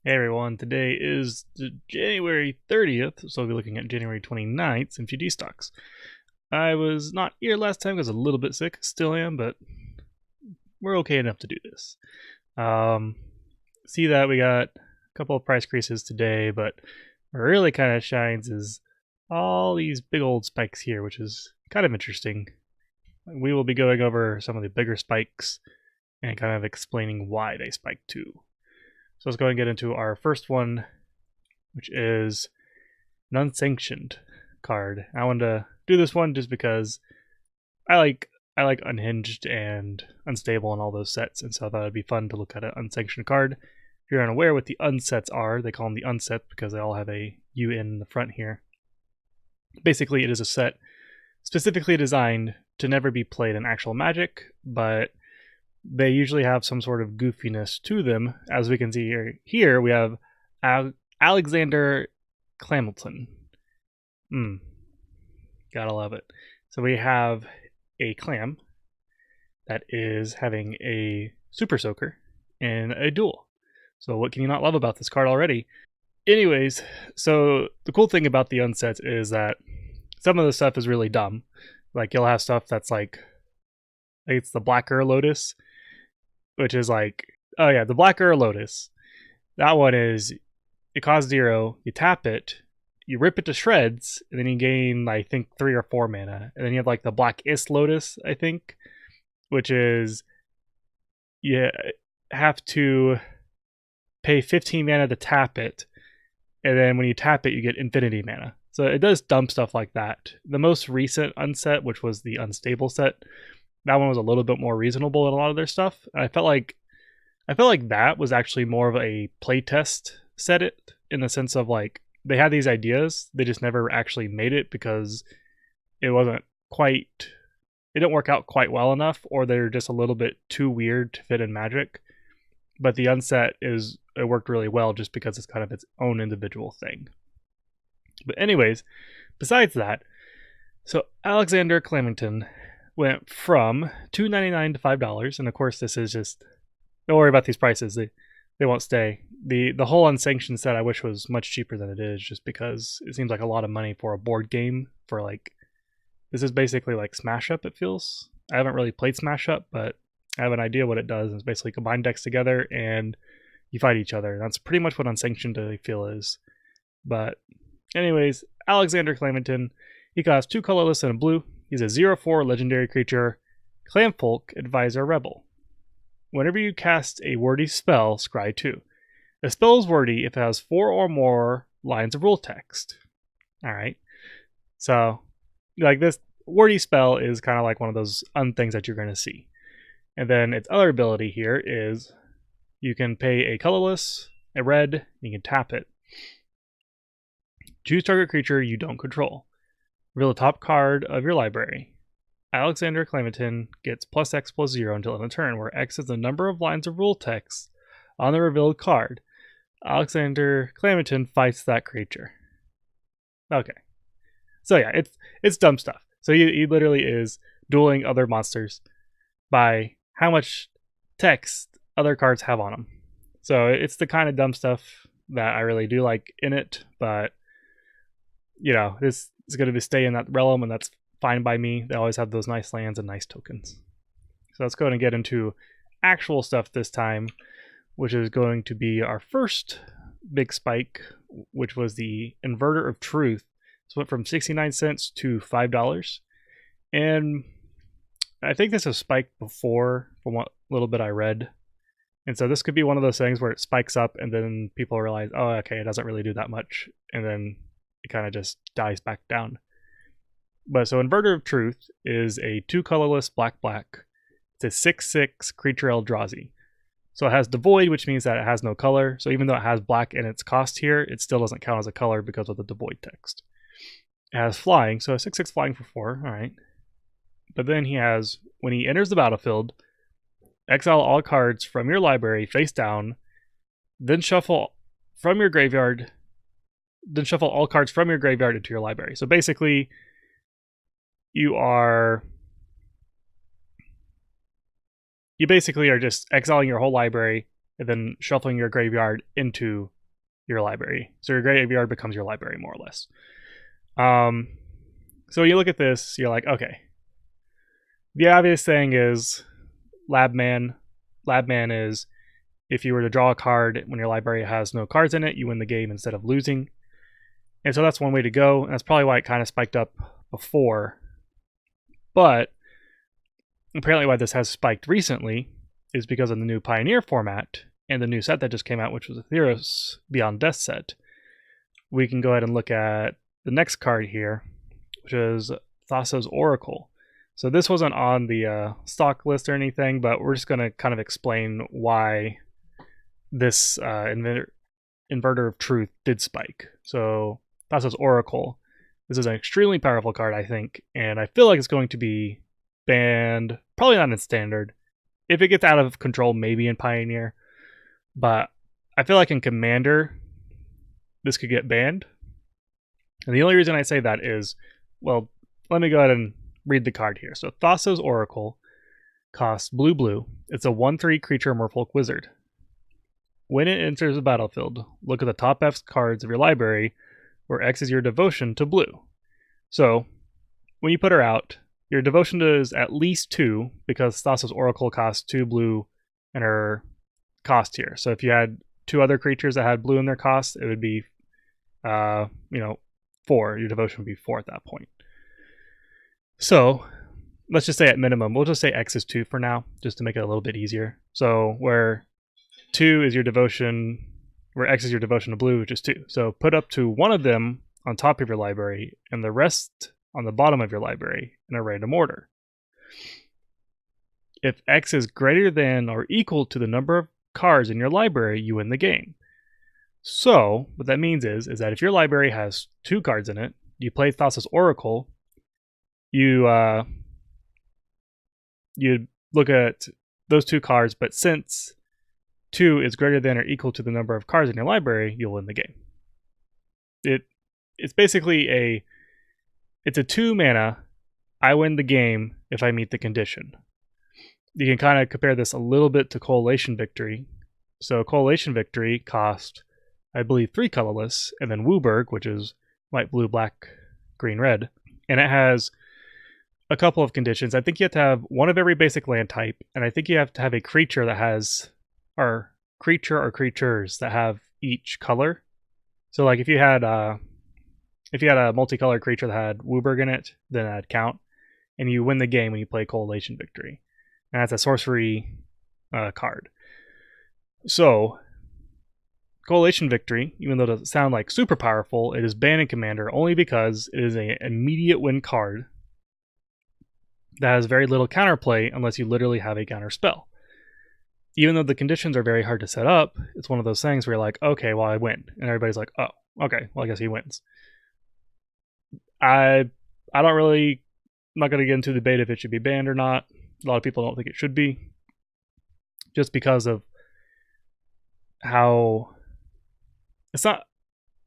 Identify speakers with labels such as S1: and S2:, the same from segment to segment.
S1: Hey everyone, today is January 30th, so we'll be looking at January 29th MTG stocks. I was not here last time because I was a little bit sick, still am, but we're okay enough to do this. See that we got a couple of price increases today, but what really kind of shines is all these big old spikes here, which is kind of interesting. We will be going over some of the bigger spikes and kind of explaining why they spiked too. So let's go and get into our first one, which is an unsanctioned card. I wanted to do this one just because I like unhinged and unstable and all those sets, and so I thought it'd be fun to look at an unsanctioned card. If you're unaware what the unsets are, they call them the Unset because they all have a UN in the front here. Basically, it is a set specifically designed to never be played in actual Magic, but they usually have some sort of goofiness to them. As we can see here we have Alexander Clamilton. Gotta love it. So we have a clam that is having a Super Soaker in a duel. So what can you not love about this card already? Anyways, so the cool thing about the unsets is that some of the stuff is really dumb. Like you'll have stuff that's like it's the Blacker Lotus, which is like, oh yeah, the Blacker Lotus. That one is, it costs 0, you tap it, you rip it to shreds, and then you gain, I think, 3 or 4 mana. And then you have like the Black Lotus, I think, which is, you have to pay 15 mana to tap it, and then when you tap it, you get infinity mana. So it does dumb stuff like that. The most recent unset, which was the unstable set, that one was a little bit more reasonable in a lot of their stuff. And I felt like that was actually more of a playtest set, it in the sense of like they had these ideas, they just never actually made it because it didn't work out quite well enough, or they're just a little bit too weird to fit in Magic. But the Unset it worked really well just because it's kind of its own individual thing. But anyways, besides that, so Alexander Clamilton went from $2.99 to $5, and of course this is just, don't worry about these prices, they won't stay. The whole unsanctioned set I wish was much cheaper than it is, just because it seems like a lot of money for a board game. For like, this is basically like Smash Up, it feels. I haven't really played Smash Up, but I have an idea what it does. It's basically combine decks together and you fight each other. That's pretty much what unsanctioned I feel is. But anyways, Alexander Clamilton, he costs 2 colorless and a blue. He's a 0/4 legendary creature, Clamfolk Advisor Rebel. Whenever you cast a wordy spell, scry 2. The spell is wordy if it has 4 or more lines of rule text. Alright. So, like this wordy spell is kind of like one of those unthings that you're going to see. And then its other ability here is you can pay a colorless, a red, you can tap it. Choose target creature you don't control. Reveal the top card of your library. Alexander Clamilton gets +X+0 until end of turn, where X is the number of lines of rule text on the revealed card. Alexander Clamilton fights that creature. Okay. So yeah, it's dumb stuff. So he literally is dueling other monsters by how much text other cards have on them. So it's the kind of dumb stuff that I really do like in it, but you know, this is going to stay in that realm, and that's fine by me. They always have those nice lands and nice tokens. So let's go ahead and get into actual stuff this time, which is going to be our first big spike, which was the Inverter of Truth. This went from 69 cents to $5. And I think this has spiked before from what little bit I read. And so this could be one of those things where it spikes up and then people realize, oh, okay, it doesn't really do that much. And then it kind of just dies back down. But so Inverter of Truth is a 2 colorless black. It's a 6/6 creature Eldrazi. So it has Devoid, which means that it has no color. So even though it has black in its cost here, it still doesn't count as a color because of the Devoid text. It has Flying, so a 6/6 flying for 4, alright. But then he has, when he enters the battlefield, exile all cards from your library face down, then shuffle from your graveyard, then shuffle all cards from your graveyard into your library. So basically, you basically are just exiling your whole library and then shuffling your graveyard into your library. So your graveyard becomes your library, more or less. So you look at this, you're like, okay. The obvious thing is Labman. Labman is if you were to draw a card when your library has no cards in it, you win the game instead of losing. And so that's one way to go, and that's probably why it kind of spiked up before. But apparently why this has spiked recently is because of the new Pioneer format and the new set that just came out, which was a Thassos Beyond Death set. We can go ahead and look at the next card here, which is Thassos Oracle. So this wasn't on the stock list or anything, but we're just going to kind of explain why this Inverter of Truth did spike. So Thassos Oracle, this is an extremely powerful card, I think, and I feel like it's going to be banned, probably not in Standard. If it gets out of control, maybe in Pioneer. But I feel like in Commander, this could get banned. And the only reason I say that is, well, let me go ahead and read the card here. So Thassos Oracle costs blue. It's a 1/3 creature Merfolk Wizard. When it enters the battlefield, look at the top X cards of your library, where X is your devotion to blue. So when you put her out, your devotion is at least 2, because Thassos Oracle costs 2 blue in her cost here. So if you had 2 other creatures that had blue in their cost, it would be 4. Your devotion would be 4 at that point. So let's just say at minimum, we'll just say X is 2 for now, just to make it a little bit easier. So where 2 is your devotion, where X is your devotion to blue, which is 2. So put up to 1 of them on top of your library and the rest on the bottom of your library in a random order. If X is greater than or equal to the number of cards in your library, you win the game. So what that means is that if your library has 2 cards in it, you play Thassos Oracle, you look at those 2 cards, but since 2 is greater than or equal to the number of cards in your library, you'll win the game. It's basically it's a 2 mana, I win the game if I meet the condition. You can kind of compare this a little bit to Coalition Victory. So Coalition Victory cost, I believe, 3 colorless, and then Wooburg, which is white, blue, black, green, red. And it has a couple of conditions. I think you have to have 1 of every basic land type, and I think you have to have a creature that has, or creature or creatures that have each color. So like if you had a multicolored creature that had Wooburg in it, then that'd count, and you win the game when you play Coalition Victory. And that's a sorcery card. So Coalition Victory, even though it doesn't sound like super powerful, it is banned in Commander only because it is an immediate win card that has very little counterplay unless you literally have a counter spell. Even though the conditions are very hard to set up, it's one of those things where you're like, okay, well, I win. And everybody's like, oh, okay, well, I guess he wins. I'm not going to get into the debate if it should be banned or not. A lot of people don't think it should be, just because of how it's not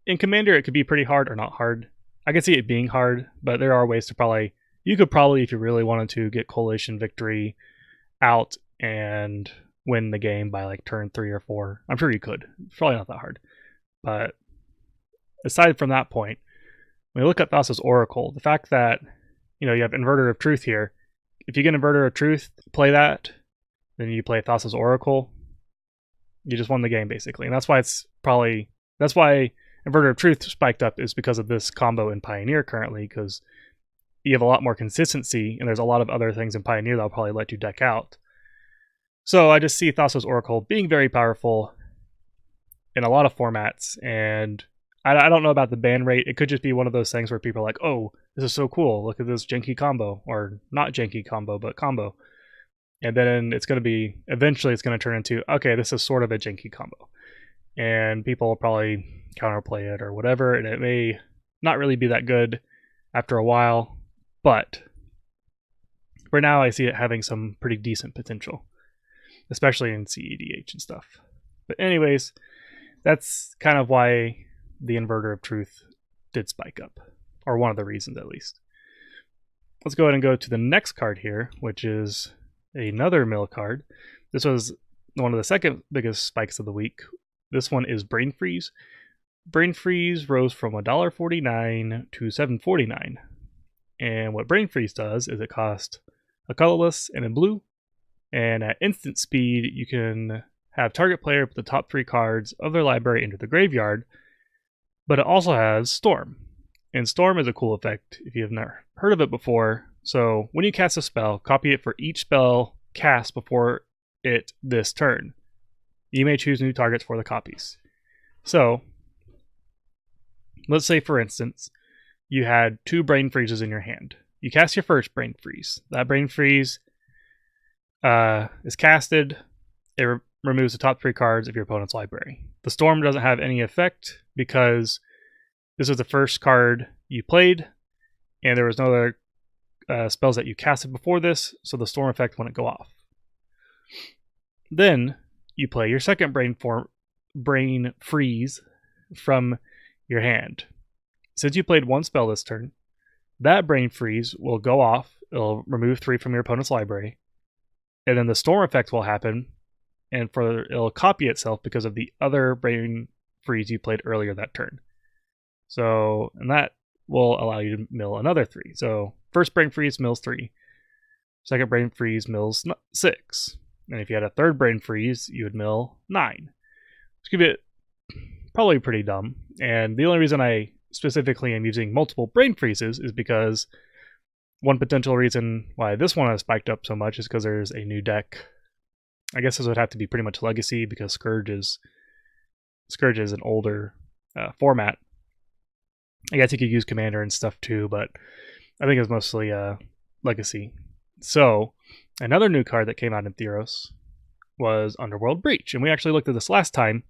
S1: in Commander. It could be pretty hard or not hard. I can see it being hard, but there are ways to you could probably, if you really wanted to, get Coalition Victory out and win the game by like turn 3 or 4. I'm sure you could. It's probably not that hard. But aside from that point, when you look at Thassos Oracle, the fact that you have Inverter of Truth here, if you get Inverter of Truth, play that, then you play Thassos Oracle, you just won the game basically. And that's why Inverter of Truth spiked up, is because of this combo in Pioneer currently, because you have a lot more consistency, and there's a lot of other things in Pioneer that'll probably let you deck out. So I just see Thassos Oracle being very powerful in a lot of formats, and I don't know about the ban rate. It could just be one of those things where people are like, oh, this is so cool, look at this janky combo, or not janky combo, but combo. And then eventually it's going to turn into, okay, this is sort of a janky combo. And people will probably counterplay it or whatever, and it may not really be that good after a while. But for now, I see it having some pretty decent potential, especially in CEDH and stuff. But anyways, that's kind of why the Inverter of Truth did spike up, or one of the reasons at least. Let's go ahead and go to the next card here, which is another mill card. This was one of the second biggest spikes of the week. This one is Brain Freeze. Brain Freeze rose from $1.49 to $7.49. And what Brain Freeze does is it costs a colorless and a blue. And at instant speed, you can have target player put the top 3 cards of their library into the graveyard. But it also has Storm. And Storm is a cool effect if you have never heard of it before. So when you cast a spell, copy it for each spell cast before it this turn. You may choose new targets for the copies. So, let's say for instance, you had 2 Brain Freezes in your hand. You cast your first Brain Freeze. That Brain Freeze is casted. It removes the top 3 cards of your opponent's library. The Storm doesn't have any effect because this was the first card you played, and there was no other spells that you casted before this, so the Storm effect wouldn't go off. Then you play your second Brain Freeze from your hand. Since you played 1 spell this turn, that Brain Freeze will go off. It'll remove 3 from your opponent's library, and then the Storm effect will happen, and it'll copy itself because of the other Brain Freeze you played earlier that turn. So, and that will allow you to mill another 3. So, first Brain Freeze mills 3. Second Brain Freeze mills 6. And if you had a third Brain Freeze, you would mill 9. Which could be probably pretty dumb. And the only reason I specifically am using multiple Brain Freezes is because one potential reason why this one has spiked up so much is because there's a new deck. I guess this would have to be pretty much Legacy because Scourge is an older format. I guess you could use Commander and stuff too, but I think it's mostly Legacy. So, another new card that came out in Theros was Underworld Breach, and we actually looked at this last time,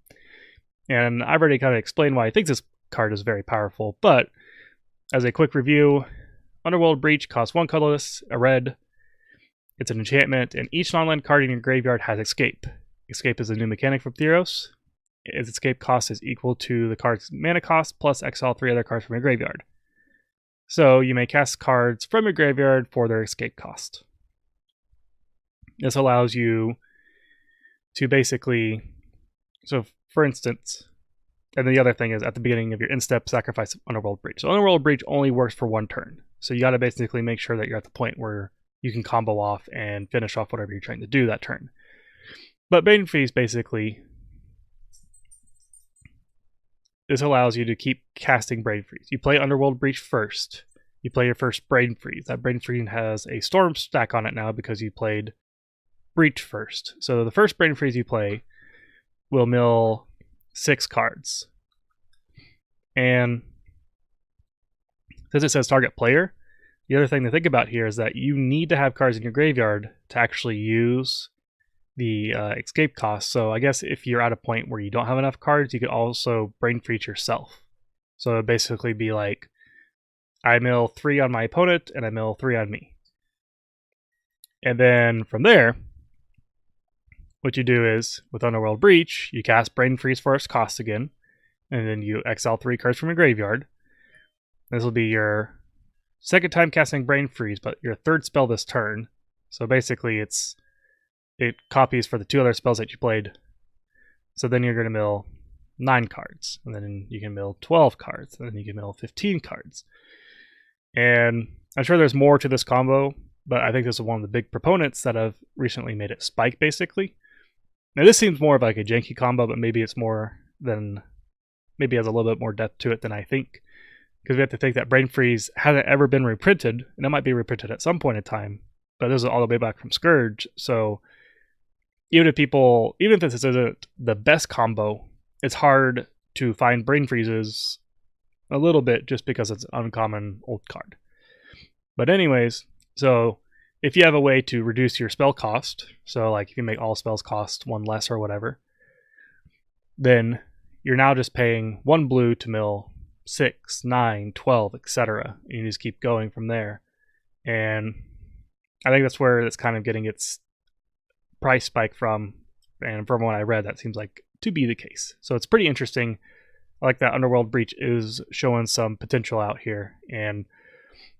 S1: and I've already kind of explained why I think this card is very powerful, but as a quick review, Underworld Breach costs 1 colorless, a red. It's an enchantment, and each non-land card in your graveyard has Escape. Escape is a new mechanic from Theros. Its escape cost is equal to the card's mana cost plus exile 3 other cards from your graveyard. So you may cast cards from your graveyard for their escape cost. This allows you to basically, so for instance, and the other thing is at the beginning of your in-step, sacrifice Underworld Breach. So Underworld Breach only works for 1 turn. So you got to basically make sure that you're at the point where you can combo off and finish off whatever you're trying to do that turn. But Bein Freeze basically, this allows you to keep casting Brain Freeze. You play Underworld Breach first. You play your first Brain Freeze. That Brain Freeze has a Storm stack on it now because you played Breach first. So the first Brain Freeze you play will mill 6 cards. And since it says target player, the other thing to think about here is that you need to have cards in your graveyard to actually use the escape cost. So I guess if you're at a point where you don't have enough cards, you could also Brain Freeze yourself. So it'd basically be like, I mill 3 on my opponent and I mill 3 on me. And then from there, what you do is with Underworld Breach, you cast Brain Freeze for its cost again, and then you exile 3 cards from your graveyard. This will be your second time casting Brain Freeze, but your 3rd spell this turn. So basically it copies for the 2 other spells that you played. So then you're going to mill 9 cards, and then you can mill 12 cards, and then you can mill 15 cards. And I'm sure there's more to this combo, but I think this is one of the big proponents that have recently made it spike, basically. Now this seems more of like a janky combo, but maybe it's more than, maybe has a little bit more depth to it than I think. Because we have to think that Brain Freeze hasn't ever been reprinted, and it might be reprinted at some point in time, but this is all the way back from Scourge, so even if this isn't the best combo, it's hard to find Brain Freezes a little bit just because it's an uncommon old card. But anyways, so if you have a way to reduce your spell cost, so like if you make all spells cost 1 less or whatever, then you're now just paying 1 blue to mill 6, 9, 12, etc. And you just keep going from there. And I think that's where it's kind of getting its price spike from, and from what I read, that seems like to be the case. So it's pretty interesting. I like that Underworld Breach is showing some potential out here, and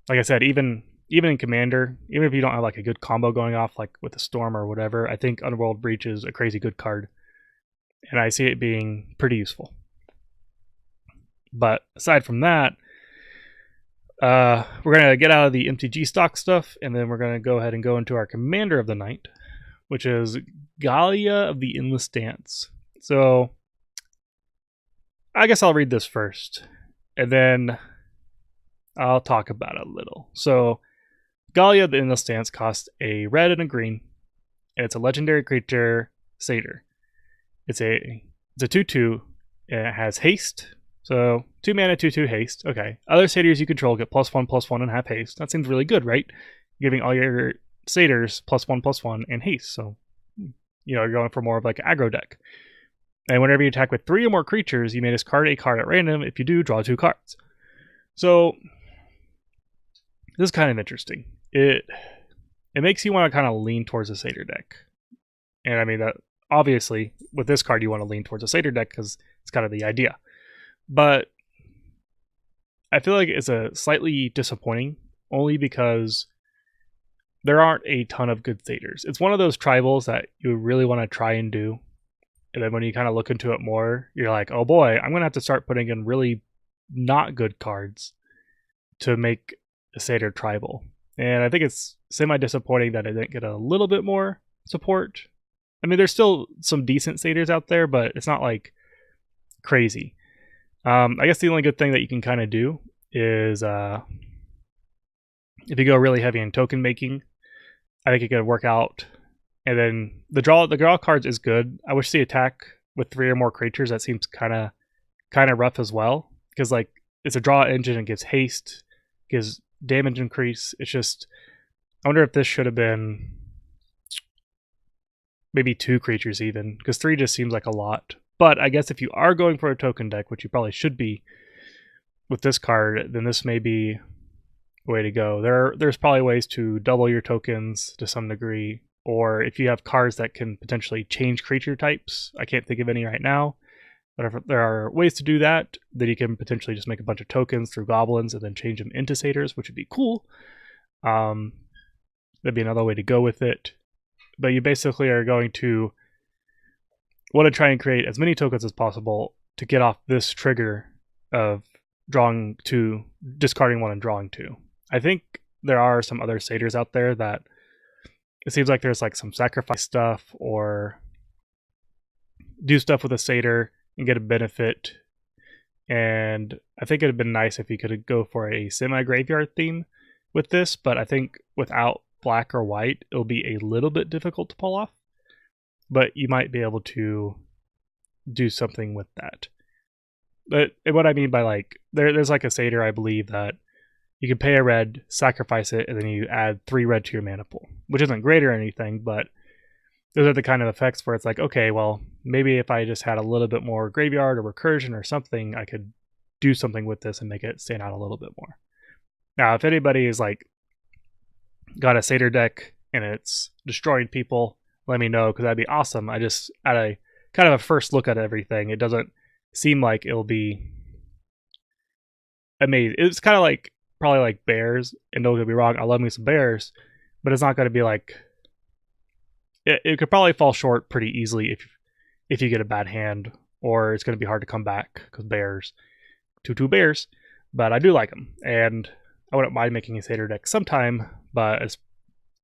S1: like I said, even in Commander, even if you don't have like a good combo going off like with the Storm or whatever, I think Underworld Breach is a crazy good card, and I see it being pretty useful. But aside from that, we're going to get out of the MTG stock stuff, and then we're going to go ahead and go into our Commander of the Night, which is Galia of the Endless Dance. So I guess I'll read this first, and then I'll talk about it a little. So Galia of the Endless Dance costs a red and a green, and it's a legendary creature, Satyr. It's a 2/2, and it has haste. So 2 mana, 2/2 haste. Okay. Other satyrs you control get +1/+1 and have haste. That seems really good, right? Giving all your satyrs +1/+1 and haste. So, you're going for more of like an aggro deck. And whenever you attack with 3 or more creatures, you may discard a card at random. If you do, draw 2 cards. So this is kind of interesting. It makes you want to kind of lean towards a satyr deck. And I mean that obviously with this card you want to lean towards a satyr deck because it's kind of the idea. But I feel like it's a slightly disappointing only because there aren't a ton of good satyrs. It's one of those tribals that you really want to try and do. And then when you kind of look into it more, you're like, oh boy, I'm going to have to start putting in really not good cards to make a satyr tribal. And I think it's semi-disappointing that I didn't get a little bit more support. I mean, there's still some decent satyrs out there, but it's not like crazy. I guess the only good thing that you can kind of do is if you go really heavy in token making, I think it could work out. And then the draw cards is good. I wish the attack with 3 or more creatures, that seems kind of rough as well, because like it's a draw engine and gives haste, gives damage increase. It's just, I wonder if this should have been maybe 2 creatures even, because 3 just seems like a lot. But I guess if you are going for a token deck, which you probably should be with this card, then this may be a way to go. There's probably ways to double your tokens to some degree, or if you have cards that can potentially change creature types. I can't think of any right now, but if there are ways to do that, then you can potentially just make a bunch of tokens through goblins and then change them into satyrs, which would be cool. That'd be another way to go with it. But you basically are going to want to try and create as many tokens as possible to get off this trigger of drawing 2, discarding 1 and drawing 2. I think there are some other satyrs out there that it seems like there's like some sacrifice stuff or do stuff with a satyr and get a benefit. And I think it'd have been nice if you could go for a semi-graveyard theme with this, but I think without black or white, it'll be a little bit difficult to pull off. But you might be able to do something with that. But what I mean by like, there's like a satyr, I believe, that you can pay a red, sacrifice it, and then you add 3 red to your mana pool, which isn't great or anything, but those are the kind of effects where it's like, okay, well, maybe if I just had a little bit more graveyard or recursion or something, I could do something with this and make it stand out a little bit more. Now, if anybody is like got a satyr deck and it's destroying people, let me know, because that'd be awesome. I just, at a kind of a first look at everything, it doesn't seem like it'll be amazing. It's kind of like probably like bears, and don't get me wrong, I love me some bears, but it's not going to be like, it could probably fall short pretty easily if you get a bad hand, or it's going to be hard to come back because bears, 2/2 bears. But I do like them, and I wouldn't mind making a satyr deck sometime, but it's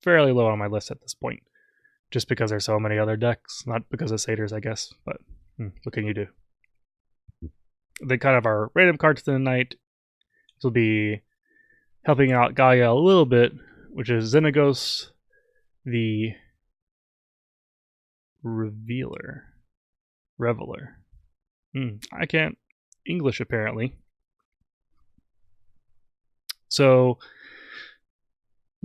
S1: fairly low on my list at this point, just because there's so many other decks, not because of satyrs, I guess, but what can you do? Then kind of our random cards of the night, this will be helping out Gaia a little bit, which is Xenagos, the Revealer Reveler. I can't English apparently. So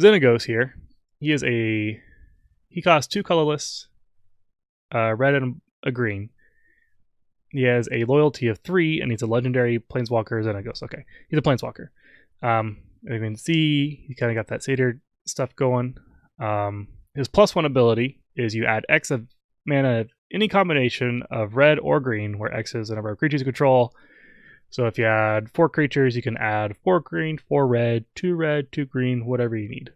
S1: Xenagos here, he costs 2 colorless, red and a green. He has a loyalty of 3, and he's a legendary planeswalker Xenagos. Okay, he's a planeswalker. You can see he kind of got that satyr stuff going. His +1 ability is you add X of mana of any combination of red or green, where X is the number of creatures you control. So if you add 4 creatures, you can add 4 green, 4 red, 2 green, whatever you need.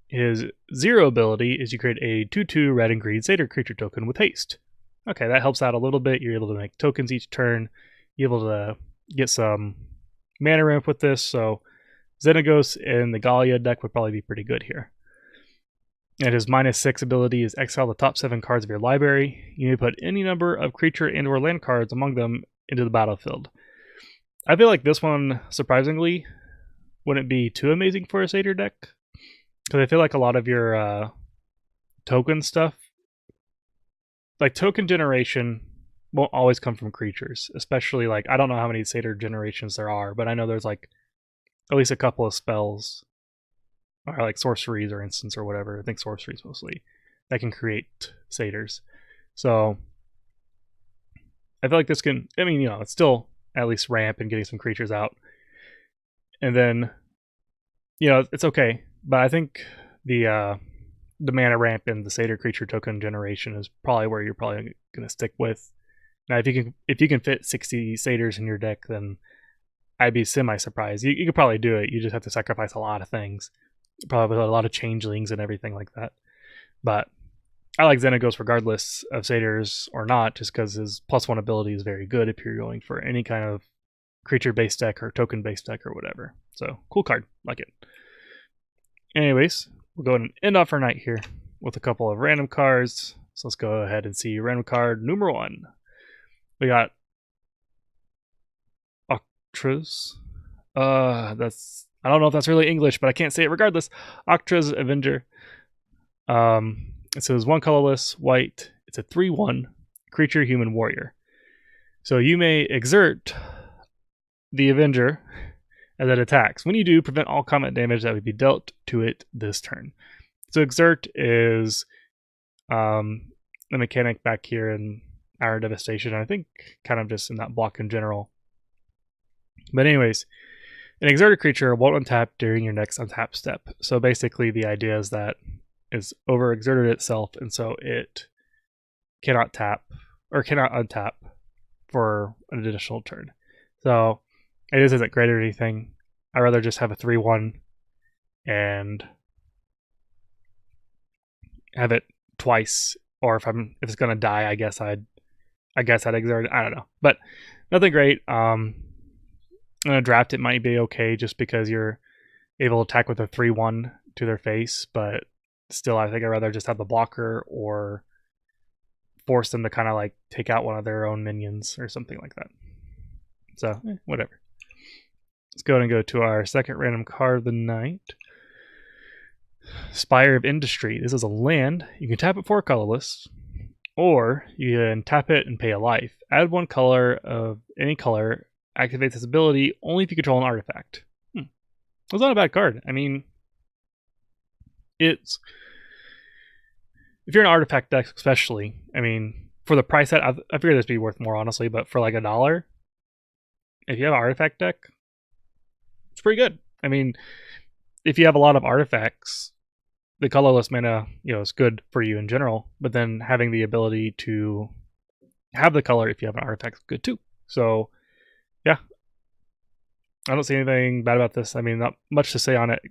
S1: His 0 ability is you create a 2/2 red and green satyr creature token with haste. Okay, that helps out a little bit. You're able to make tokens each turn. be able to get some mana ramp with this, so Xenagos in the Galia deck would probably be pretty good here. And his -6 ability is exile the top 7 cards of your library. You may put any number of creature and or land cards among them into the battlefield. I feel like this one, surprisingly, wouldn't be too amazing for a Satyr deck, because I feel like a lot of your token stuff, like token generation, won't always come from creatures. Especially, like, I don't know how many Satyr generations there are, but I know there's like at least a couple of spells, or like sorceries or instants or whatever. I think sorceries mostly, that can create satyrs. So I feel like this can, I mean, it's still at least ramp and getting some creatures out. And then, it's okay. But I think the mana ramp and the satyr creature token generation is probably where you're probably going to stick with. Now, if you can fit 60 satyrs in your deck, then I'd be semi-surprised. You could probably do it. You just have to sacrifice a lot of things. Probably a lot of changelings and everything like that. But I like Xenagos regardless of satyrs or not, just because his +1 ability is very good if you're going for any kind of creature-based deck or token-based deck or whatever. So, cool card. Like it. Anyways, we'll go ahead and end off our night here with a couple of random cards. So let's go ahead and see random card number 1. We got Octra's. I don't know if that's really English, but I can't say it regardless. Octra's Avenger. It says 1 colorless, white. It's a 3/1 creature, human, warrior. So you may exert the Avenger as it attacks. When you do, prevent all combat damage that would be dealt to it this turn. So exert is the mechanic back here in Hour of Devastation. I think kind of just in that block in general. But anyways, an exerted creature won't untap during your next untap step. So basically the idea is that it's overexerted itself, and so it cannot tap or cannot untap for an additional turn. So it isn't great or anything. I'd rather just have a 3/1 and have it twice, or if it's gonna die, I guess I'd exert it. I don't know, but nothing great. In a draft, it might be okay just because you're able to attack with a 3/1 to their face, but still, I think I'd rather just have the blocker or force them to kind of like take out one of their own minions or something like that. So, whatever. Let's go ahead and go to our second random card of the night. Spire of Industry. This is a land. You can tap it for a colorless, or you can tap it and pay a life. Add 1 color of any color. Activate this ability only if you control an artifact. It's not a bad card. I mean, if you're an artifact deck especially, I mean, for the price that I figured this would be worth more, honestly, but for like $1, if you have an artifact deck, it's pretty good. I mean, if you have a lot of artifacts, the colorless mana, is good for you in general, but then having the ability to have the color if you have an artifact is good too. So, yeah, I don't see anything bad about this. I mean, not much to say on it.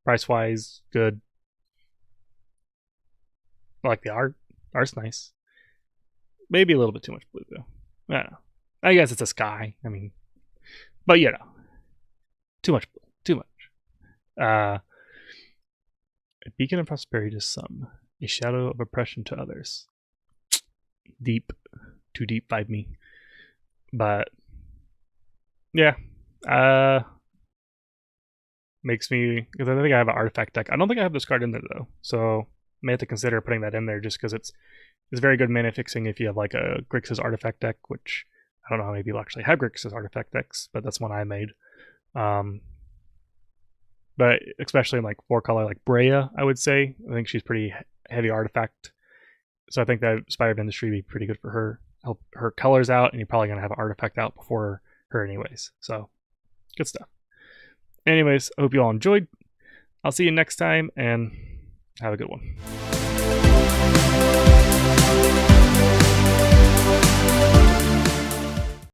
S1: Price-wise, good. I like the art. Art's nice. Maybe a little bit too much blue, though. I don't know. I guess it's a sky. I mean, but too much blue. Too much. A beacon of prosperity to some. A shadow of oppression to others. Deep. Too deep by me. But yeah, makes me, because I think I have an artifact deck. I don't think I have this card in there though, so I may have to consider putting that in there just because it's very good mana fixing if you have like a Grixis artifact deck, which I don't know how many people actually have Grixis artifact decks, but that's one I made. But especially in like 4-color like Breya, I would say. I think she's pretty heavy artifact, so I think that Spire of Industry would be pretty good for her. Help her colors out, and you're probably gonna have an artifact out before her anyways. So good stuff. Anyways, I hope you all enjoyed. I'll see you next time, and have a good one.